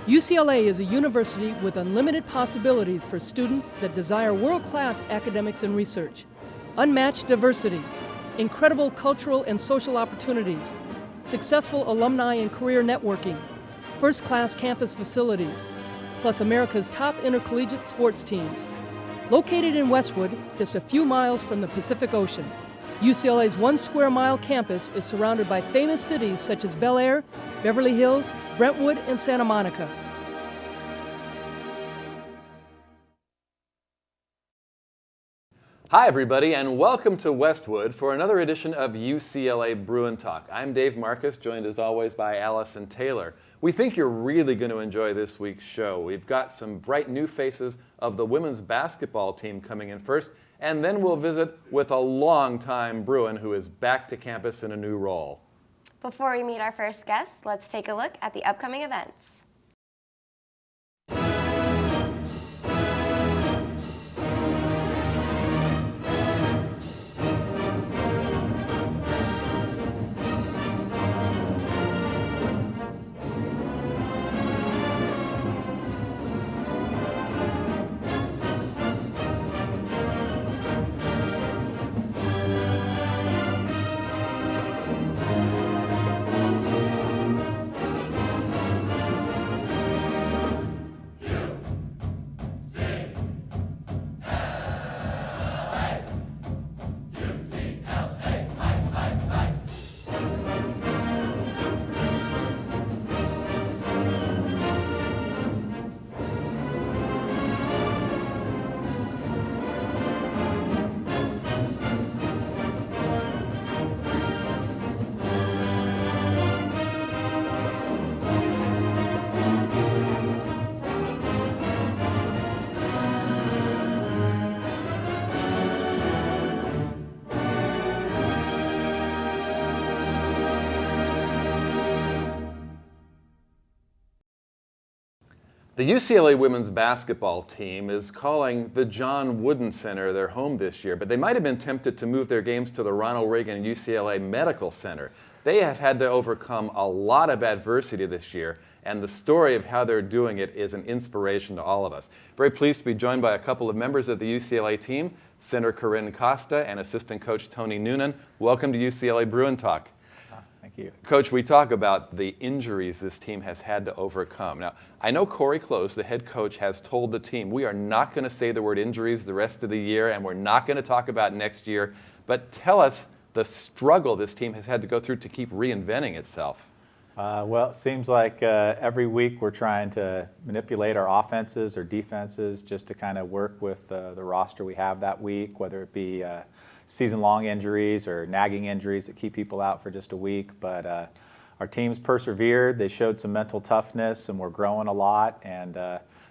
UCLA is a university with unlimited possibilities for students that desire world-class academics and research, unmatched diversity, incredible cultural and social opportunities, successful alumni and career networking, first-class campus facilities, plus America's top intercollegiate sports teams. Located in Westwood, just a few miles from the Pacific Ocean, UCLA's 1 square mile campus is surrounded by famous cities such as Bel Air, Beverly Hills, Brentwood, and Santa Monica. Hi everybody, and welcome to Westwood for another edition of UCLA Bruin Talk. I'm Dave Marcus, joined as always by Allison Taylor. We think you're really going to enjoy this week's show. We've got some bright new faces of the women's basketball team coming in first, and then we'll visit with a longtime Bruin who is back to campus in a new role. Before we meet our first guest, let's take a look at the upcoming events. The UCLA women's basketball team is calling the John Wooden Center their home this year, but they might have been tempted to move their games to the Ronald Reagan UCLA Medical Center. They have had to overcome a lot of adversity this year, and the story of how they're doing it is an inspiration to all of us. Very pleased to be joined by a couple of members of the UCLA team, center Corinne Costa and assistant coach Tony Newnan. Welcome to UCLA Bruin Talk. Thank you. Coach, we talk about the injuries this team has had to overcome. Now, I know Corey Close, the head coach, has told the team, we are not going to say the word injuries the rest of the year, and we're not going to talk about next year, but tell us the struggle this team has had to go through to keep reinventing itself. Well, it seems like every week we're trying to manipulate our offenses or defenses just to kind of work with the roster we have that week, whether it be season-long injuries or nagging injuries that keep people out for just a week. But our team's persevered. They showed some mental toughness, and we're growing a lot and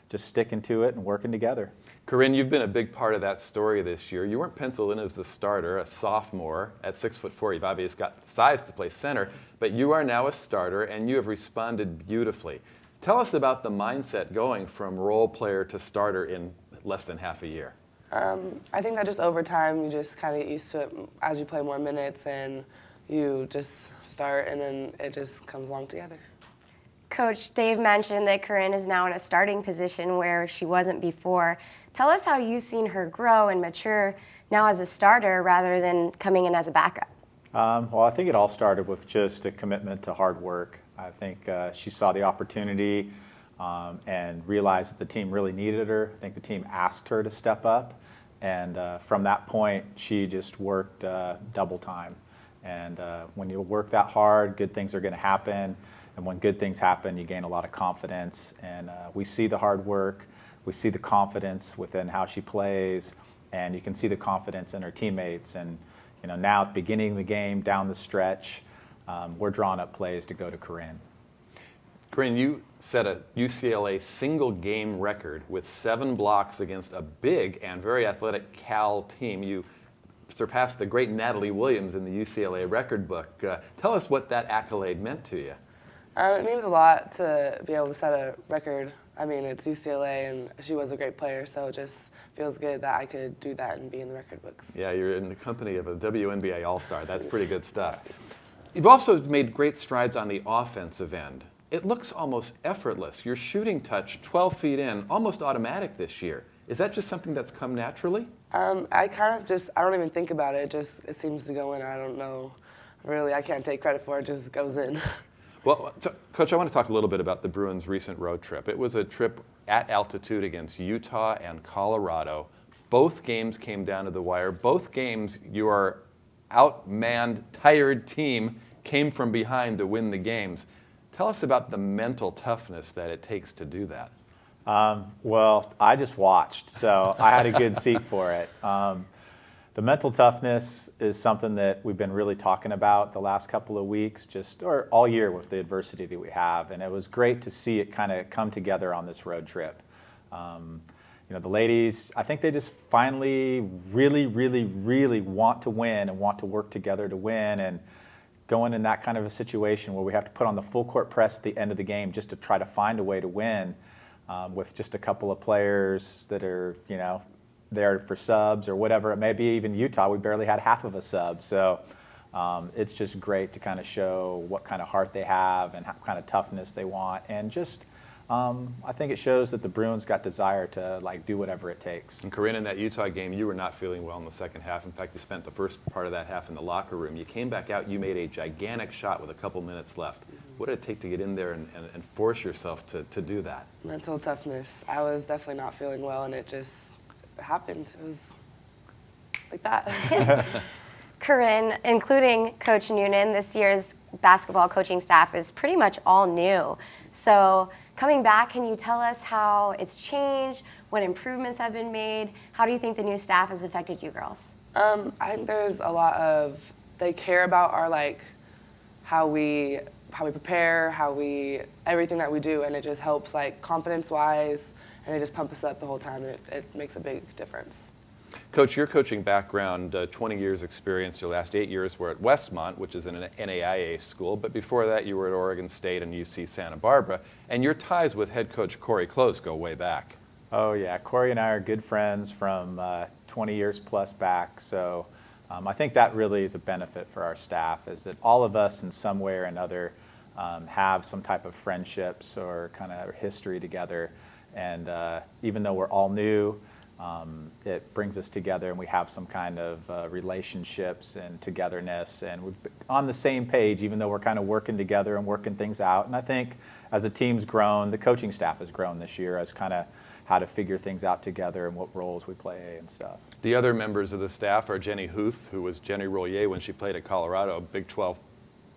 just sticking to it and working together. Corinne, you've been a big part of that story this year. You weren't penciled in as the starter, a sophomore at 6'4". You've obviously got the size to play center, but you are now a starter, and you have responded beautifully. Tell us about the mindset going from role player to starter in less than half a year. I think that just over time you just kind of get used to it as you play more minutes and you just start and then it just comes along together. Coach, Dave mentioned that Corinne is now in a starting position where she wasn't before. Tell us how you've seen her grow and mature now as a starter rather than coming in as a backup. Well, I think it all started with just a commitment to hard work. I think she saw the opportunity and realized that the team really needed her. I think the team asked her to step up, and from that point, she just worked double time. And when you work that hard, good things are going to happen. And when good things happen, you gain a lot of confidence. And we see the hard work, we see the confidence within how she plays, and you can see the confidence in her teammates. And you know, now at the beginning of the game, down the stretch, we're drawing up plays to go to Corinne. Corinne, you set a UCLA single game record with 7 blocks against a big and very athletic Cal team. You surpassed the great Natalie Williams in the UCLA record book. Tell us what that accolade meant to you. It means a lot to be able to set a record. I mean, it's UCLA and she was a great player, so it just feels good that I could do that and be in the record books. Yeah, you're in the company of a WNBA All-Star. That's pretty good stuff. You've also made great strides on the offensive end. it looks almost effortless. Your shooting touch, 12 feet in, almost automatic this year. Is that just something that's come naturally? I kind of just, I don't even think about it. It seems to go in. I don't know. Really, I can't take credit for it. It just goes in. Well, so, Coach, I want to talk a little bit about the Bruins' recent road trip. It was a trip at altitude against Utah and Colorado. Both games came down to the wire. Both games, your outmanned, tired team came from behind to win the games. Tell us about the mental toughness that it takes to do that. Well, I just watched, so I had a good seat for it. The mental toughness is something that we've been really talking about the last couple of weeks, or all year with the adversity that we have, and it was great to see it kind of come together on this road trip. The ladies, I think they just finally really want to win and want to work together to win, and going in that kind of a situation where we have to put on the full court press at the end of the game just to try to find a way to win with just a couple of players that are, there for subs or whatever it may be. Even Utah, we barely had half of a sub. So it's just great to kind of show what kind of heart they have and what kind of toughness they want. And just, I think it shows that the Bruins got desire to do whatever it takes. And Corinne, in that Utah game, you were not feeling well in the second half. In fact, you spent the first part of that half in the locker room. You came back out, you made a gigantic shot with a couple minutes left. What did it take to get in there and force yourself to do that? Mental toughness. I was definitely not feeling well, and it just happened. It was like that. Corinne, including Coach Newnan, this year's basketball coaching staff is pretty much all new. So coming back, can you tell us how it's changed, what improvements have been made? How do you think the new staff has affected you girls? I think there's a lot of, they care about our how we prepare, everything that we do, and it just helps confidence-wise, and they just pump us up the whole time, and it makes a big difference. Coach, your coaching background, 20 years experience. Your last 8 years were at Westmont, which is an NAIA school, but before that you were at Oregon State and UC Santa Barbara, and your ties with head coach Corey Close go way back. Oh yeah, Corey and I are good friends from 20 years plus back, so I think that really is a benefit for our staff, is that all of us in some way or another have some type of friendships or kind of history together, and even though we're all new, it brings us together, and we have some kind of relationships and togetherness, and we're on the same page, even though we're kind of working together and working things out. And I think as the team's grown, the coaching staff has grown this year as kind of how to figure things out together and what roles we play and stuff. The other members of the staff are Jenny Huth, who was Jenny Rollier when she played at Colorado, Big 12,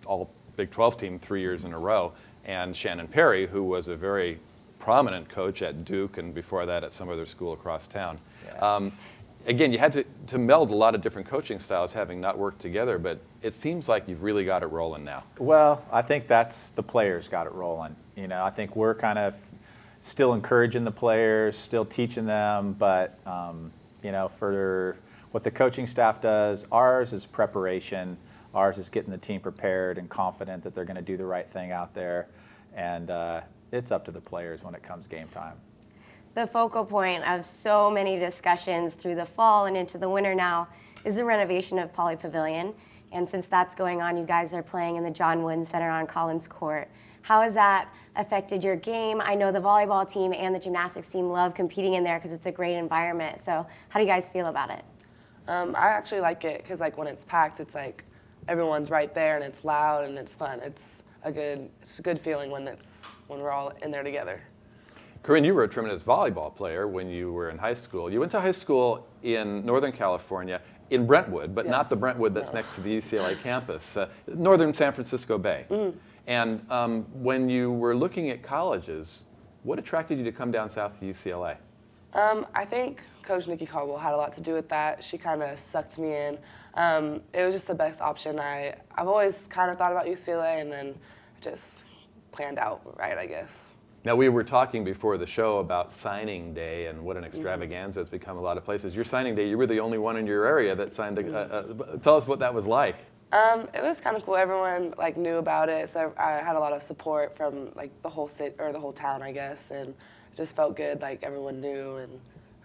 all Big 12 team 3 years in a row, and Shannon Perry, who was a very prominent coach at Duke and before that at some other school across town. Yeah. Again, you had to meld a lot of different coaching styles, having not worked together, but it seems like you've really got it rolling now. Well, I think that's the players got it rolling. I think we're kind of still encouraging the players, still teaching them, but for what the coaching staff does, ours is preparation. Ours is getting the team prepared and confident that they're going to do the right thing out there, and it's up to the players when it comes game time. The focal point of so many discussions through the fall and into the winter now is the renovation of Pauley Pavilion. And since that's going on, you guys are playing in the John Wooden Center on Collins Court. How has that affected your game? I know the volleyball team and the gymnastics team love competing in there because it's a great environment. So how do you guys feel about it? I actually like it because when it's packed, it's everyone's right there and it's loud and it's fun. It's a good feeling when we're all in there together. Corinne, you were a tremendous volleyball player when you were in high school. You went to high school in Northern California, in Brentwood, but not the Brentwood that's next to the UCLA campus, northern San Francisco Bay. Mm-hmm. And when you were looking at colleges, what attracted you to come down south to UCLA? I think Coach Nikki Caldwell had a lot to do with that. She kind of sucked me in. It was just the best option. I've always kind of thought about UCLA, and then just planned out right, I guess. Now, we were talking before the show about signing day and what an extravaganza it's become a lot of places. Your signing day, you were the only one in your area that signed tell us what that was like. It was kind of cool. Everyone knew about it, so I had a lot of support from the whole city or the whole town, I guess, and it just felt good. Everyone knew, and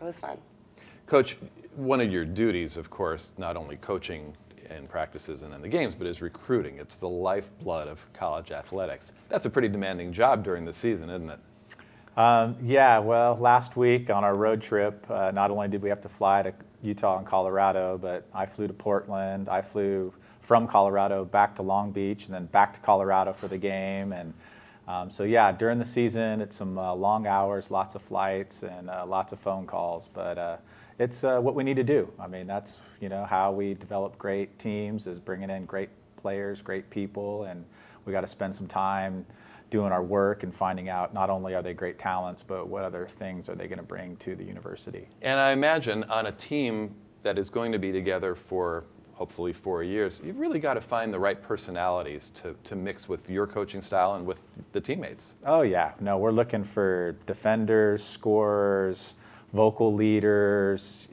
it was fun. Coach, one of your duties, of course, not only coaching in practices and in the games, but is recruiting. It's the lifeblood of college athletics. That's a pretty demanding job during the season, isn't it? Yeah, well, last week on our road trip, not only did we have to fly to Utah and Colorado, but I flew to Portland. I flew from Colorado back to Long Beach and then back to Colorado for the game. And so, yeah, during the season, it's some long hours, lots of flights, and lots of phone calls. But it's what we need to do. I mean, that's, how we develop great teams is bringing in great players, great people, and we got to spend some time doing our work and finding out not only are they great talents, but what other things are they going to bring to the university. And I imagine on a team that is going to be together for hopefully 4 years, you've really got to find the right personalities to mix with your coaching style and with the teammates. Oh, yeah. No, we're looking for defenders, scorers, vocal leaders,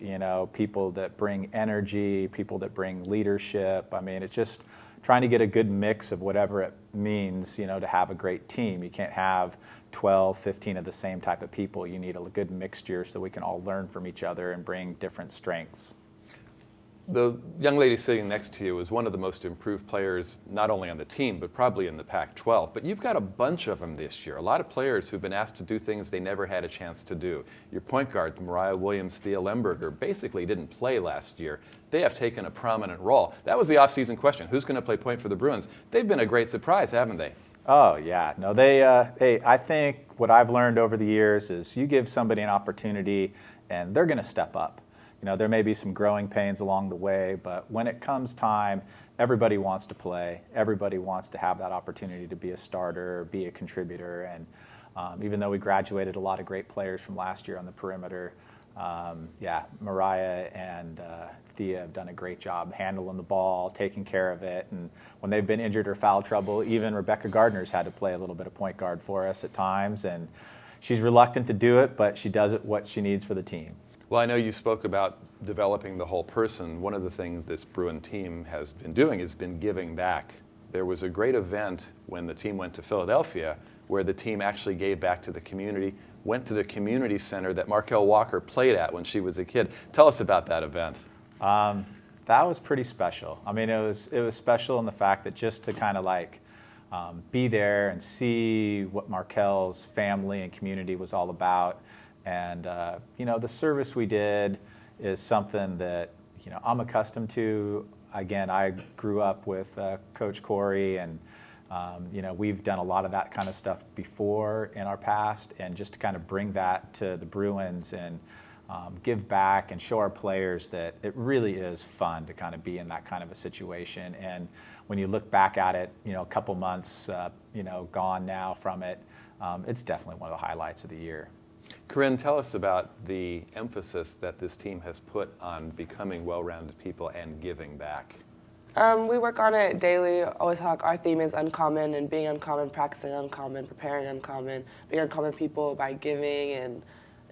people that bring energy, people that bring leadership. I mean, it's just trying to get a good mix of whatever it means, to have a great team. You can't have 12, 15 of the same type of people. You need a good mixture so we can all learn from each other and bring different strengths. The young lady sitting next to you is one of the most improved players, not only on the team, but probably in the Pac-12. But you've got a bunch of them this year, a lot of players who've been asked to do things they never had a chance to do. Your point guard, Mariah Williams, Amburg, basically didn't play last year. They have taken a prominent role. That was the offseason question. Who's going to play point for the Bruins? They've been a great surprise, haven't they? Oh, yeah. No, I think what I've learned over the years is you give somebody an opportunity and they're going to step up. There may be some growing pains along the way, but when it comes time, everybody wants to play. Everybody wants to have that opportunity to be a starter, be a contributor. And even though we graduated a lot of great players from last year on the perimeter, Mariah and Thea have done a great job handling the ball, taking care of it. And when they've been injured or foul trouble, even Rebecca Gardner's had to play a little bit of point guard for us at times. And she's reluctant to do it, but she does it what she needs for the team. Well, I know you spoke about developing the whole person. One of the things this Bruin team has been doing has been giving back. There was a great event when the team went to Philadelphia where the team actually gave back to the community, went to the community center that Markel Walker played at when she was a kid. Tell us about that event. That was pretty special. I mean, it was special in the fact that just to kind of be there and see what Markel's family and community was all about. And, the service we did is something that, I'm accustomed to. Again, I grew up with Coach Corey, and, we've done a lot of that kind of stuff before in our past. And just to kind of bring that to the Bruins and give back and show our players that it really is fun to kind of be in that kind of a situation. And when you look back at it, a couple months, gone now from it, it's definitely one of the highlights of the year. Corinne, tell us about the emphasis that this team has put on becoming well-rounded people and giving back. We work on it daily. Always talk. Our theme is uncommon, and being uncommon, practicing uncommon, preparing uncommon, being uncommon people by giving, and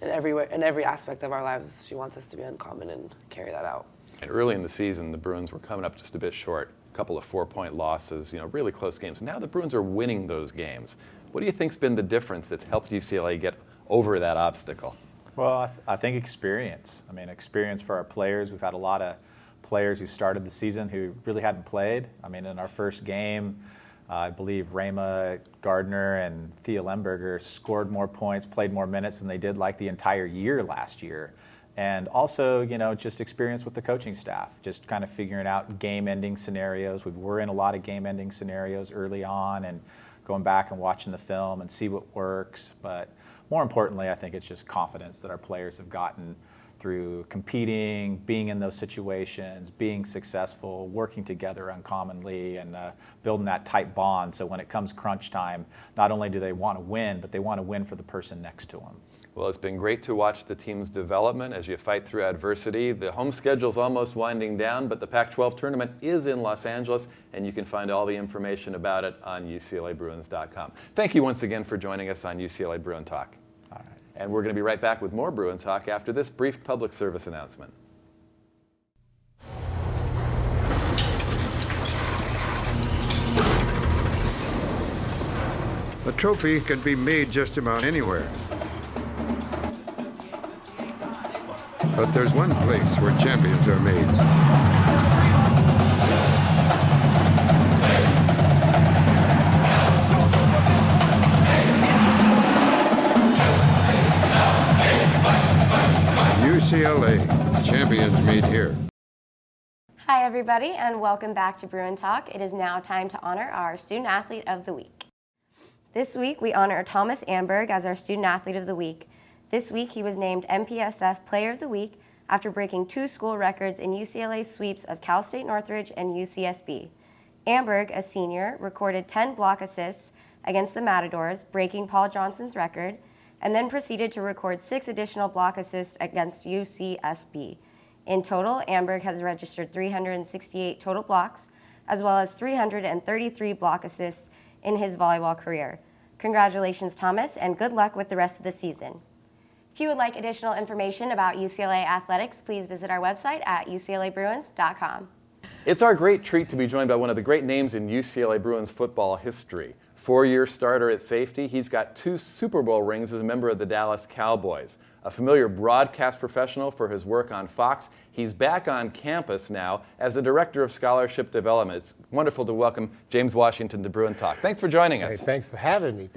in every aspect of our lives, she wants us to be uncommon and carry that out. And early in the season, the Bruins were coming up just a bit short. A couple of 4-point losses, really close games. Now the Bruins are winning those games. What do you think's been the difference that's helped UCLA get over that obstacle? Well, I think experience. I mean, experience for our players. We've had a lot of players who started the season who really hadn't played. I mean, in our first game, I believe Rayma Gardner and Thea Lemberger scored more points, played more minutes than they did like the entire year last year. And also, just experience with the coaching staff, just kind of figuring out game-ending scenarios. We were in a lot of game-ending scenarios early on and going back and watching the film and see what works. But more importantly, I think it's just confidence that our players have gotten through competing, being in those situations, being successful, working together uncommonly, and building that tight bond. So when it comes crunch time, not only do they want to win, but they want to win for the person next to them. Well, it's been great to watch the team's development as you fight through adversity. The home schedule's almost winding down, but the Pac-12 tournament is in Los Angeles, and you can find all the information about it on UCLABruins.com. Thank you once again for joining us on UCLA Bruin Talk. All right. And we're going to be right back with more Bruin Talk after this brief public service announcement. A trophy can be made just about anywhere. But there's one place where champions are made. UCLA. Champions meet here. Hi, everybody, and welcome back to Bruin Talk. It is now time to honor our Student Athlete of the Week. This week, we honor Thomas Amburg as our Student Athlete of the Week. This week, he was named MPSF Player of the Week after breaking 2 school records in UCLA's sweeps of Cal State Northridge and UCSB. Amburg, a senior, recorded 10 block assists against the Matadors, breaking Paul Johnson's record, and then proceeded to record 6 additional block assists against UCSB. In total, Amburg has registered 368 total blocks, as well as 333 block assists in his volleyball career. Congratulations, Thomas, and good luck with the rest of the season. If you would like additional information about UCLA Athletics, please visit our website at uclabruins.com. It's our great treat to be joined by one of the great names in UCLA Bruins football history. 4-year starter at safety, he's got 2 Super Bowl rings as a member of the Dallas Cowboys. A familiar broadcast professional for his work on Fox, he's back on campus now as the Director of Scholarship Development. It's wonderful to welcome James Washington to Bruin Talk. Thanks for joining us. Hey, thanks for having me.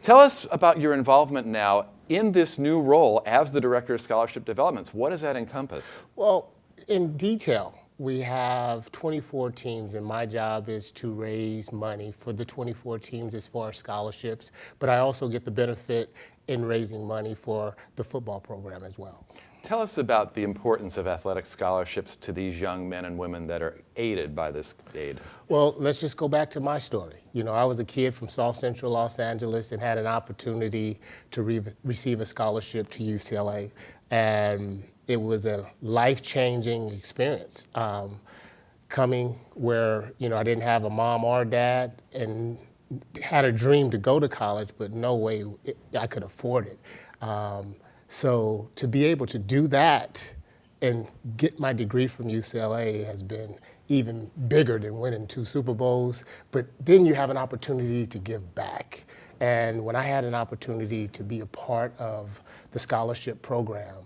Tell us about your involvement now in this new role as the Director of Scholarship Development. What does that encompass? Well, in detail, we have 24 teams, and my job is to raise money for the 24 teams as far as scholarships, but I also get the benefit in raising money for the football program as well. Tell us about the importance of athletic scholarships to these young men and women that are aided by this aid. Well, let's just go back to my story. You know, I was a kid from South Central Los Angeles and had an opportunity to receive a scholarship to UCLA, and it was a life-changing experience. Coming where, you know, I didn't have a mom or dad and had a dream to go to college, but no way I could afford it. So to be able to do that and get my degree from UCLA has been even bigger than winning 2 Super Bowls, but then you have an opportunity to give back. And when I had an opportunity to be a part of the scholarship program,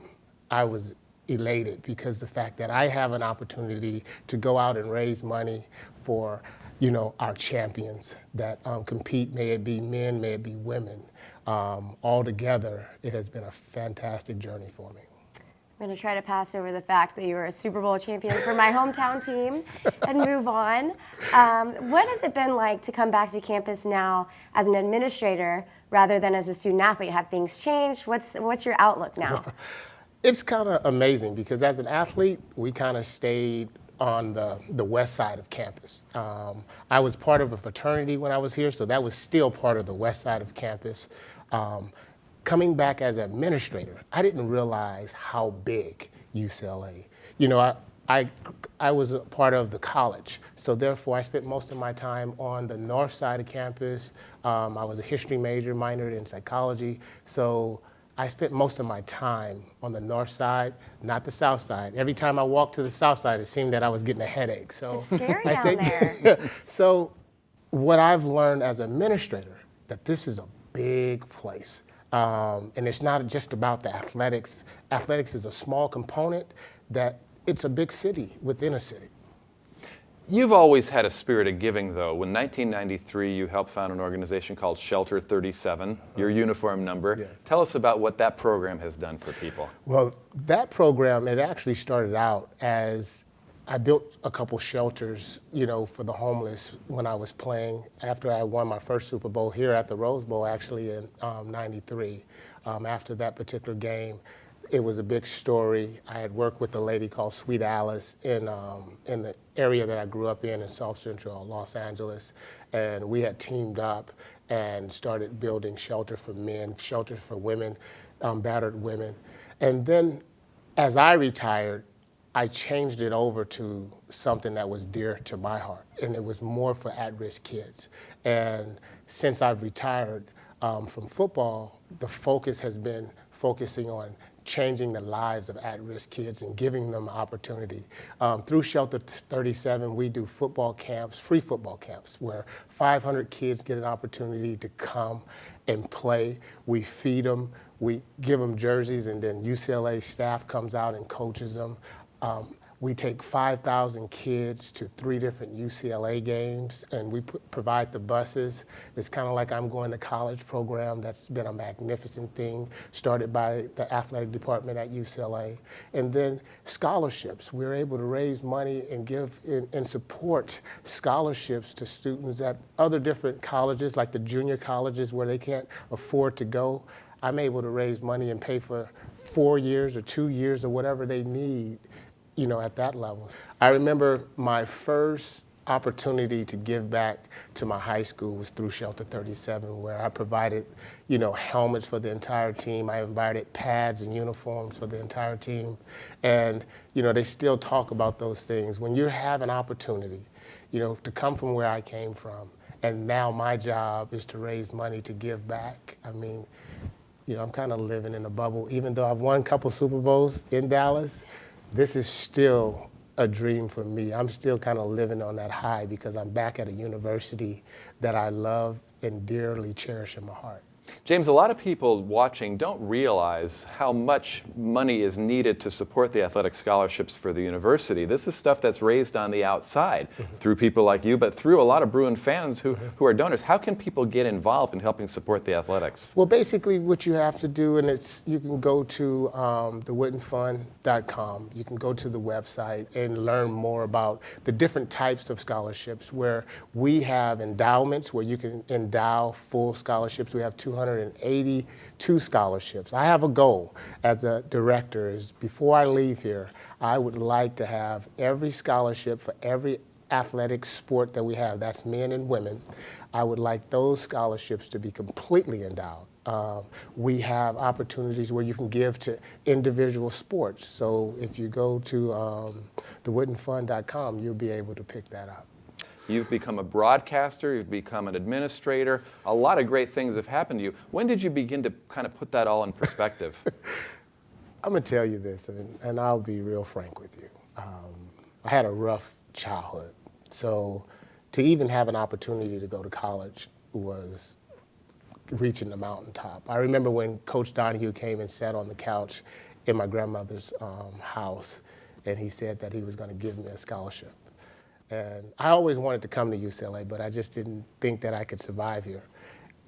I was elated because the fact that I have an opportunity to go out and raise money for, you know, our champions that compete, may it be men, may it be women. All together, it has been a fantastic journey for me. I'm going to try to pass over the fact that you were a Super Bowl champion for my hometown team and move on. What has it been like to come back to campus now as an administrator rather than as a student athlete? Have things changed? What's your outlook now? It's kind of amazing because as an athlete, we kind of stayed on the west side of campus. I was part of a fraternity when I was here, so that was still part of the west side of campus. Coming back as an administrator, I didn't realize how big UCLA. You know, I was a part of the college, so therefore I spent most of my time on the north side of campus. I was a history major, minored in psychology, so I spent most of my time on the north side, not the south side. Every time I walked to the south side, it seemed that I was getting a headache. So it's scary down there. So what I've learned as an administrator, that this is a big place. And it's not just about the athletics. Athletics is a small component, that it's a big city within a city. You've always had a spirit of giving, though. In 1993, you helped found an organization called Shelter 37, your uniform number. Yes. Tell us about what that program has done for people. Well, that program, it actually started out as I built a couple shelters, you know, for the homeless when I was playing after I won my first Super Bowl here at the Rose Bowl, actually in '93. After that particular game, it was a big story. I had worked with a lady called Sweet Alice in the area that I grew up in South Central Los Angeles, and we had teamed up and started building shelter for men, shelter for women, battered women. And then as I retired, I changed it over to something that was dear to my heart, and it was more for at-risk kids. And since I've retired from football, the focus has been focusing on changing the lives of at-risk kids and giving them opportunity. Through Shelter 37, we do football camps, free football camps, where 500 kids get an opportunity to come and play. We feed them, we give them jerseys, and then UCLA staff comes out and coaches them. We take 5,000 kids to 3 different UCLA games, and we provide the buses. It's kind of like I'm going to college program. That's been a magnificent thing, started by the athletic department at UCLA. And then scholarships. We're able to raise money and give and support scholarships to students at other different colleges, like the junior colleges where they can't afford to go. I'm able to raise money and pay for 4 years or 2 years or whatever they need, you know, at that level. I remember my first opportunity to give back to my high school was through Shelter 37, where I provided, you know, helmets for the entire team. I provided pads and uniforms for the entire team. And, you know, they still talk about those things. When you have an opportunity, you know, to come from where I came from, and now my job is to raise money to give back. I mean, you know, I'm kind of living in a bubble. Even though I've won a couple Super Bowls in Dallas, this is still a dream for me. I'm still kind of living on that high because I'm back at a university that I love and dearly cherish in my heart. James, a lot of people watching don't realize how much money is needed to support the athletic scholarships for the university. This is stuff that's raised on the outside through people like you, but through a lot of Bruin fans who are donors. How can people get involved in helping support the athletics? Well, basically what you have to do, and you can go to thewoodenfund.com. You can go to the website and learn more about the different types of scholarships, where we have endowments where you can endow full scholarships. We have 282 scholarships. I have a goal as a director is before I leave here, I would like to have every scholarship for every athletic sport that we have, that's men and women. I would like those scholarships to be completely endowed. We have opportunities where you can give to individual sports. So if you go to thewoodenfund.com, you'll be able to pick that up. You've become a broadcaster, you've become an administrator. A lot of great things have happened to you. When did you begin to kind of put that all in perspective? I'm going to tell you this, and I'll be real frank with you. I had a rough childhood. So to even have an opportunity to go to college was reaching the mountaintop. I remember when Coach Donahue came and sat on the couch in my grandmother's house, and he said that he was going to give me a scholarship. And I always wanted to come to UCLA, but I just didn't think that I could survive here.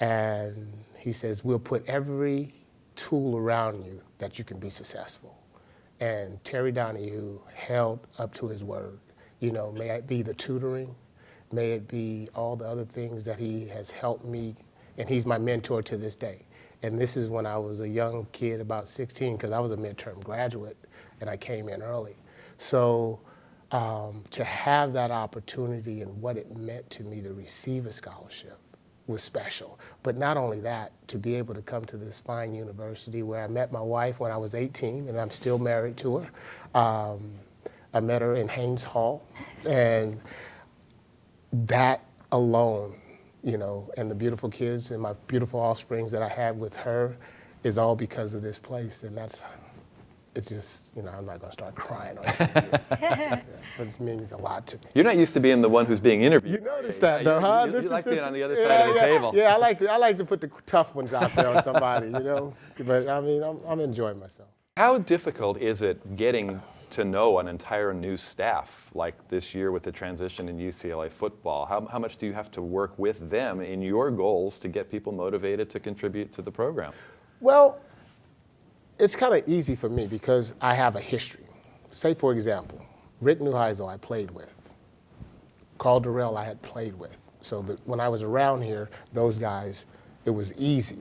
And he says, we'll put every tool around you that you can be successful. And Terry Donahue held up to his word. You know, may it be the tutoring, may it be all the other things that he has helped me, and he's my mentor to this day. And this is when I was a young kid, about 16, because I was a midterm graduate, and I came in early. So to have that opportunity and what it meant to me to receive a scholarship was special. But not only that, to be able to come to this fine university where I met my wife when I was 18, and I'm still married to her. I met her in Haynes Hall, and that alone, you know, and the beautiful kids and my beautiful offsprings that I had with her is all because of this place, and it's just, you know, I'm not going to start crying on TV. Yeah, but it means a lot to me. You're not used to being the one who's being interviewed. You noticed that, though, huh? You like being on the other side of the table. Yeah, I like to put the tough ones out there on somebody, you know. But I mean, I'm enjoying myself. How difficult is it getting to know an entire new staff, like this year with the transition in UCLA football? How much do you have to work with them in your goals to get people motivated to contribute to the program? Well, it's kind of easy for me because I have a history. Say, for example, Rick Neuheisel I played with. Carl Durrell I had played with. So that when I was around here, those guys, it was easy.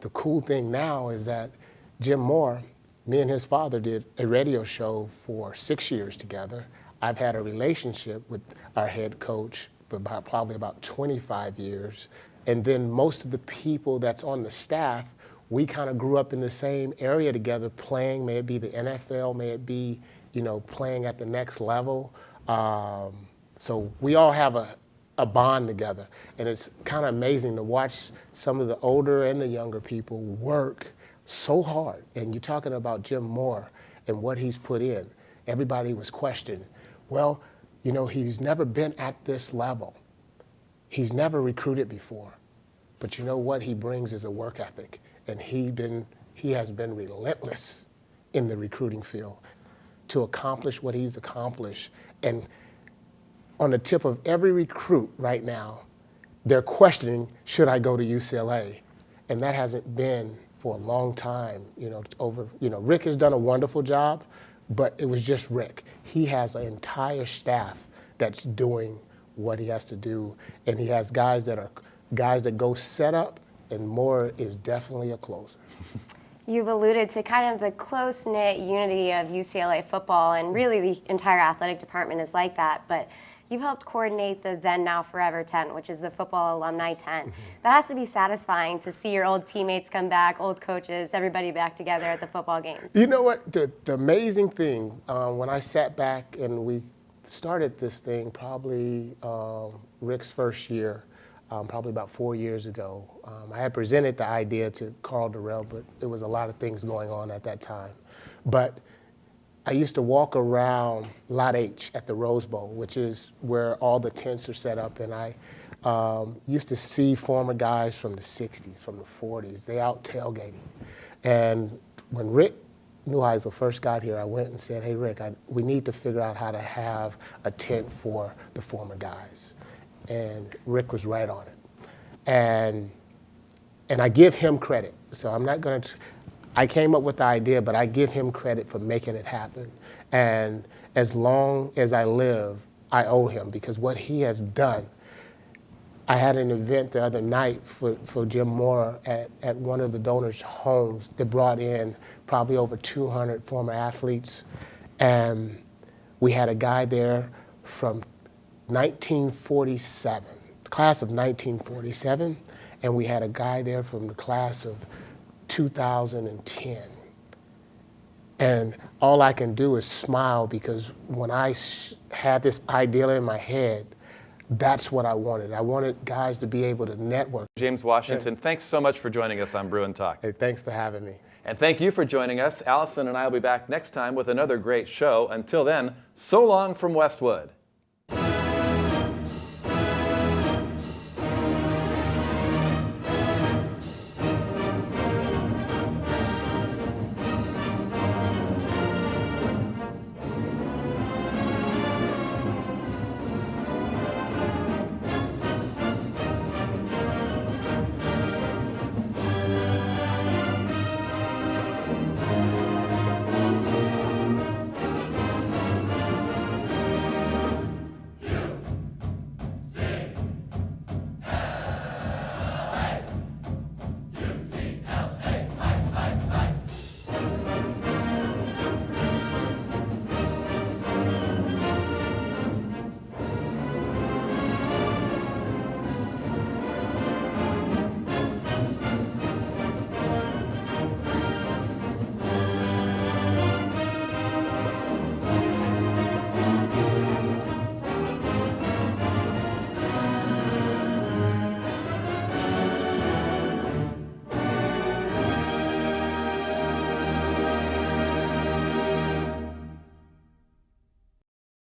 The cool thing now is that Jim Moore, me and his father did a radio show for 6 years together. I've had a relationship with our head coach for probably about 25 years. And then most of the people that's on the staff, we kind of grew up in the same area together playing, may it be the NFL, may it be, you know, playing at the next level. So we all have a bond together. And it's kind of amazing to watch some of the older and the younger people work so hard. And you're talking about Jim Moore and what he's put in. Everybody was questioning, well, you know, he's never been at this level. He's never recruited before. But you know what he brings is a work ethic. And he has been relentless in the recruiting field. to accomplish what he's accomplished. And on the tip of every recruit right now, they're questioning, should I go to UCLA? And that hasn't been for a long time, Rick has done a wonderful job, but it was just Rick. He has an entire staff that's doing what he has to do, and he has guys that go set up, and Moore is definitely a closer. You've alluded to kind of the close-knit unity of UCLA football, and really the entire athletic department is like that, but you've helped coordinate the Then Now Forever tent, which is the football alumni tent. Mm-hmm. That has to be satisfying to see your old teammates come back, old coaches, everybody back together at the football games. You know what? The amazing thing, when I sat back and we started this thing probably Rick's first year, probably about 4 years ago. I had presented the idea to Carl Durrell, but there was a lot of things going on at that time. But I used to walk around Lot H at the Rose Bowl, which is where all the tents are set up, and I used to see former guys from the 60s, from the 40s, they out tailgating. And when Rick Neuheisel first got here, I went and said, hey Rick, we need to figure out how to have a tent for the former guys. And Rick was right on it. And I give him credit. So I'm not going to, I came up with the idea, but I give him credit for making it happen. And as long as I live, I owe him, because what he has done. I had an event the other night for Jim Moore at one of the donors' homes that brought in probably over 200 former athletes. And we had a guy there from 1947, class of 1947, and we had a guy there from the class of 2010. And all I can do is smile, because when I had this idea in my head, that's what I wanted. I wanted guys to be able to network. James Washington, thanks so much for joining us on Bruin Talk. Hey, thanks for having me. And thank you for joining us. Allison and I will be back next time with another great show. Until then, so long from Westwood.